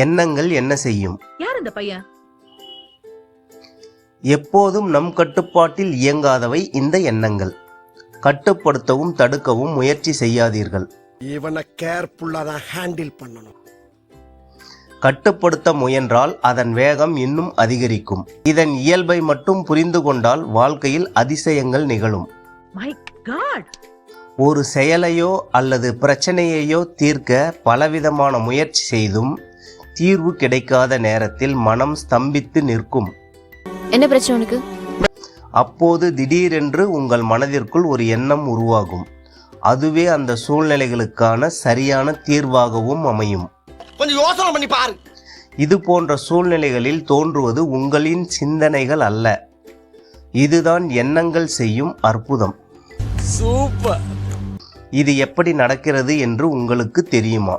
எண்ணங்கள் என்ன செய்யும்? யார் இந்த பையன்? எப்போதும் நம் கட்டுப்பாட்டில் இயங்காதவை இந்த எண்ணங்கள். கட்டுப்படுத்தவும் தடுக்கவும் முயற்சி செய்யாதீர்கள். இவனை கேர்ஃபுல்லா தான் ஹேண்டில் பண்ணணும். கட்டுப்படுத்த முயன்றால் அதன் வேகம் இன்னும் அதிகரிக்கும். இதன் இயல்பை மட்டும் புரிந்து கொண்டால் வாழ்க்கையில் அதிசயங்கள் நிகழும். My god! ஒரு செயலையோ அல்லது பிரச்சனையையோ தீர்க்க பலவிதமான முயற்சி செய்தும் தீர்வு கிடைக்காத நேரத்தில் மனம் ஸ்தம்பித்து நிற்கும். என்ன பிரச்சனை உனக்கு? அப்போது திடீரென்று உங்கள் மனதிற்குள் ஒரு எண்ணம் உருவாகும். அதுவே அந்த சூழ்நிலைகளுக்கான சரியான தீர்வாகவும் அமையும். கொஞ்சம் யோசனை பண்ணி பாரு. இது போன்ற சூழ்நிலைகளில் தோன்றுவது உங்களின் சிந்தனைகள் அல்ல. இதுதான் எண்ணங்கள் செய்யும் அற்புதம். சூப்பர். இது எப்படி நடக்கிறது என்று உங்களுக்கு தெரியுமா?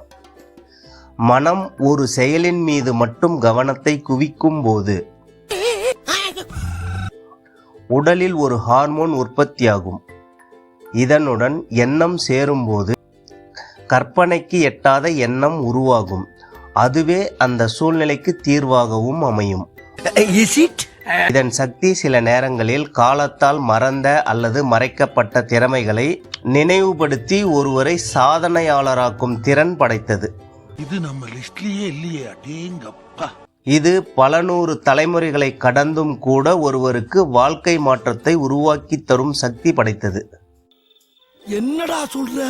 மனம் ஒரு செயலின் மீது மட்டும் கவனத்தை குவிக்கும் போது உடலில் ஒரு ஹார்மோன் உற்பத்தியாகும். இதனுடன் எண்ணம் சேரும்போது கற்பனைக்கு எட்டாத எண்ணம் உருவாகும். அதுவே அந்த சூழ்நிலைக்கு தீர்வாகவும் அமையும். இதன் சக்தி சில நேரங்களில் காலத்தால் மறந்த அல்லது மறைக்கப்பட்ட திறமைகளை நினைவுபடுத்தி ஒருவரை சாதனையாளராக்கும் திறன் படைத்தது. இது நம்ம லிஸ்ட்லயே இல்லையே. அடேங்கப்பா. இது பல நூறு தலைமுறைகளை கடந்தும் கூட ஒருவருக்கு வாழ்க்கை மாற்றத்தை உருவாக்கி தரும் சக்தி படைத்தது. என்னடா சொல்ற?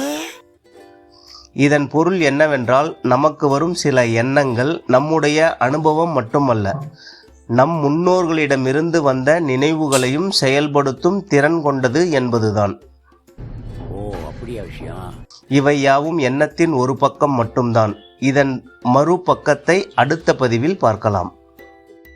இதன் பொருள் என்னவென்றால், நமக்கு வரும் சில எண்ணங்கள் நம்முடைய அனுபவம் மட்டுமல்ல, நம் முன்னோர்களிடமிருந்து வந்த நினைவுகளையும் செயல்படுத்தும் திறன் கொண்டது என்பதுதான். இவை யாவும் எண்ணத்தின் ஒரு பக்கம் மட்டும்தான். இதன் மறுபக்கத்தை அடுத்த பதிவில் பார்க்கலாம்.